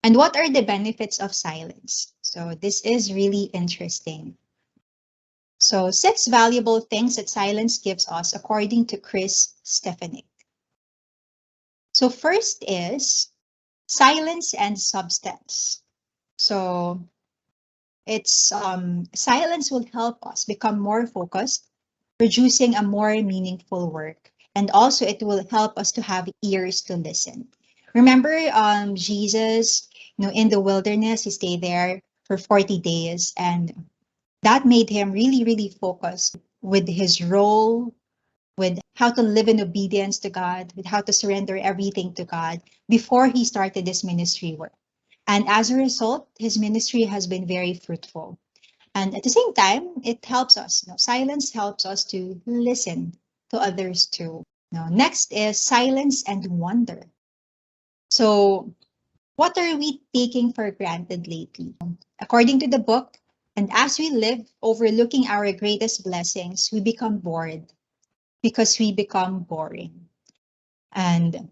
And what are the benefits of silence? So this is really interesting. So 6 valuable things that silence gives us according to Chris Stefanick. So first is silence and substance. So it's silence will help us become more focused, producing a more meaningful work. And also it will help us to have ears to listen. Remember Jesus, in the wilderness, he stayed there for 40 days, and that made him really, really focus with his role, with how to live in obedience to God, with how to surrender everything to God before he started this ministry work. And as a result, his ministry has been very fruitful. And at the same time, it helps us. Silence helps us to listen to others too. Next is silence and wonder. So, what are we taking for granted lately? According to the book, and as we live overlooking our greatest blessings, we become bored because we become boring. And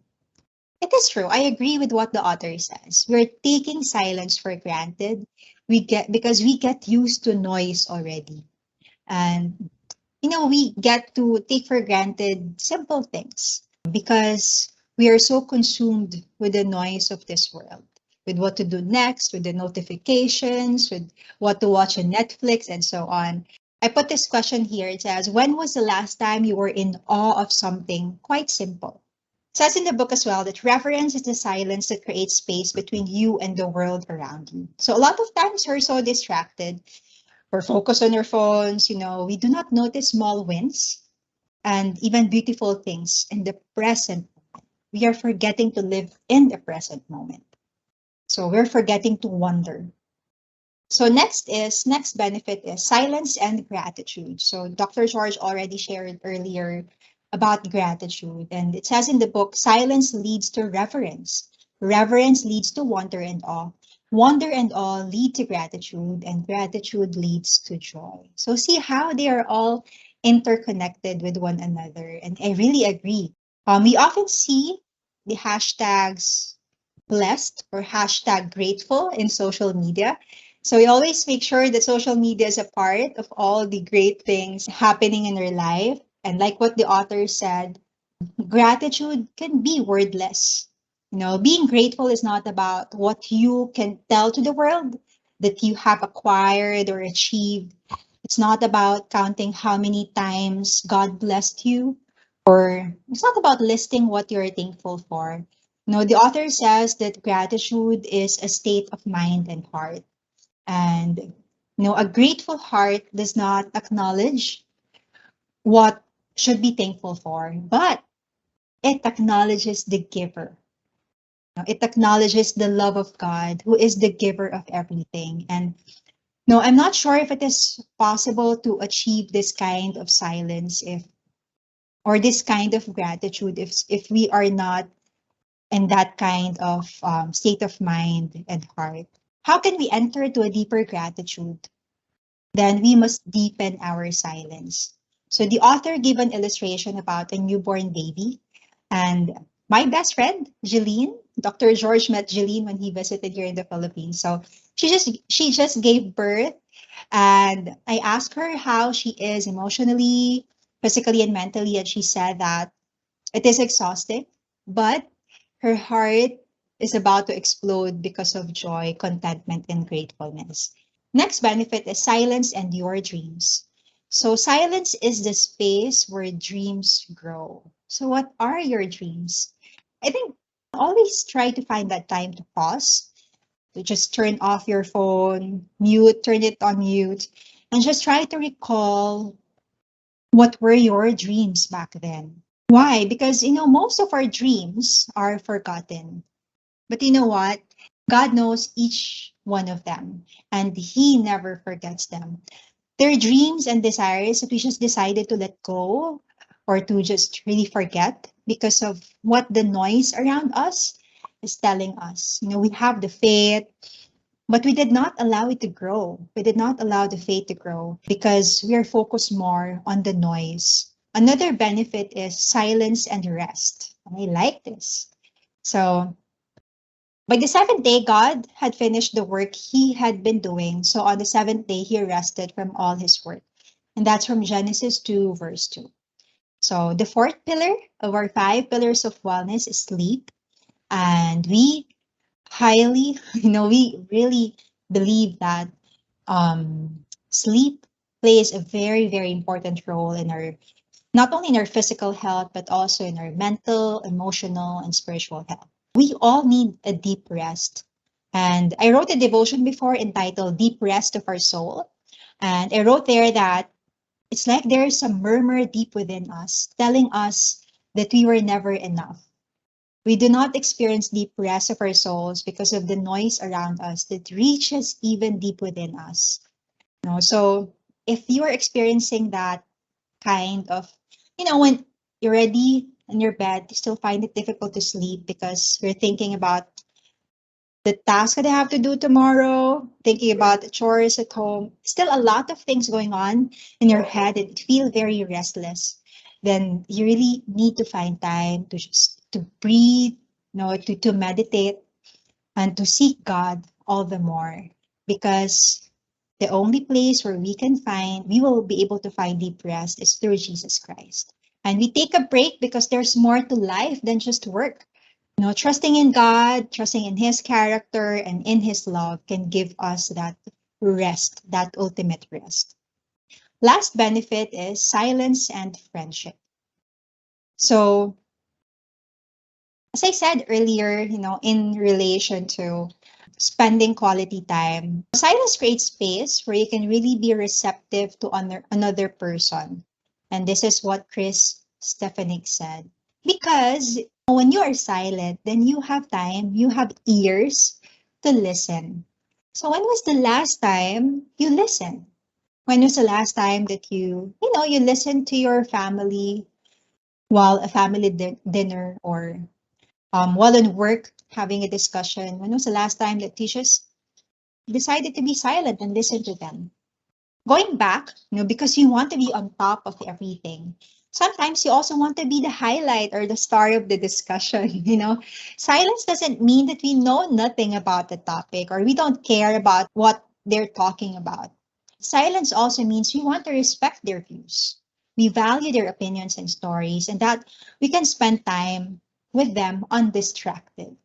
it is true. I agree with what the author says. We're taking silence for granted. Because we get used to noise already. And we get to take for granted simple things because we are so consumed with the noise of this world, with what to do next, with the notifications, with what to watch on Netflix, and so on. I put this question here. It says, when was the last time you were in awe of something quite simple? It says in the book as well that reverence is the silence that creates space between you and the world around you. So a lot of times we're so distracted. We're focused on our phones. We do not notice small wins and even beautiful things in the present moment. We are forgetting to live in the present moment. So we're forgetting to wonder. So next benefit is silence and gratitude. So Dr. George already shared earlier about gratitude. And it says in the book, silence leads to reverence. Reverence leads to wonder and awe. Wonder and awe lead to gratitude, and gratitude leads to joy. So see how they are all interconnected with one another. And I really agree. We often see the hashtags blessed or hashtag grateful in social media. So we always make sure that social media is a part of all the great things happening in our life. And like what the author said, gratitude can be wordless. Being grateful is not about what you can tell to the world that you have acquired or achieved. It's not about counting how many times God blessed you, or it's not about listing what you're thankful for. The author says that gratitude is a state of mind and heart. And, a grateful heart does not acknowledge what should be thankful for, but it acknowledges the giver. It acknowledges the love of God, who is the giver of everything. And no, I'm not sure if it is possible to achieve this kind of silence or this kind of gratitude if we are not in that kind of state of mind and heart. How can we enter to a deeper gratitude? Then we must deepen our silence. So the author gave an illustration about a newborn baby. And my best friend, Jeline, Dr. George met Jeline when he visited here in the Philippines. So she just gave birth, and I asked her how she is emotionally, physically, and mentally, and she said that it is exhausting, but her heart is about to explode because of joy, contentment, and gratefulness. Next benefit is silence and your dreams. So silence is the space where dreams grow. So what are your dreams? I think always try to find that time to pause, to just turn off your phone, turn it on mute, and just try to recall what were your dreams back then. Why? Because, most of our dreams are forgotten. But you know what? God knows each one of them, and He never forgets them. There are dreams and desires that we just decided to let go or to just really forget because of what the noise around us is telling us. We have the faith, but we did not allow it to grow. We did not allow the faith to grow because we are focused more on the noise. Another benefit is silence and rest. I like this. So By the seventh day, God had finished the work he had been doing. So on the seventh day, he rested from all his work. And that's from Genesis 2, verse 2. So the fourth pillar of our five pillars of wellness is sleep. And we highly, we really believe that sleep plays a very, very important role in our, not only in our physical health, but also in our mental, emotional, and spiritual health. We all need a deep rest. And I wrote a devotion before entitled Deep Rest of Our Soul. And I wrote there that it's like there's a murmur deep within us telling us that we were never enough. We do not experience deep rest of our souls because of the noise around us that reaches even deep within us. So if you are experiencing that kind of, when you're ready in your bed, you still find it difficult to sleep because you're thinking about the task that I have to do tomorrow, thinking about the chores at home, still a lot of things going on in your head and you feel very restless, then you really need to find time to just to breathe, to meditate and to seek God all the more because the only place where we will be able to find deep rest is through Jesus Christ. And we take a break because there's more to life than just work. Trusting in God, trusting in His character and in His love can give us that rest, that ultimate rest. Last benefit is silence and friendship. So, as I said earlier, in relation to spending quality time, silence creates space where you can really be receptive to another person. And this is what Chris Stefanick said. Because when you are silent, then you have time, you have ears to listen. So when was the last time you listened? When was the last time that you listened to your family while a family dinner or while in work having a discussion? When was the last time that you just decided to be silent and listen to them? Going back, because you want to be on top of everything. Sometimes you also want to be the highlight or the star of the discussion, Silence doesn't mean that we know nothing about the topic or we don't care about what they're talking about. Silence also means we want to respect their views. We value their opinions and stories and that we can spend time with them undistracted.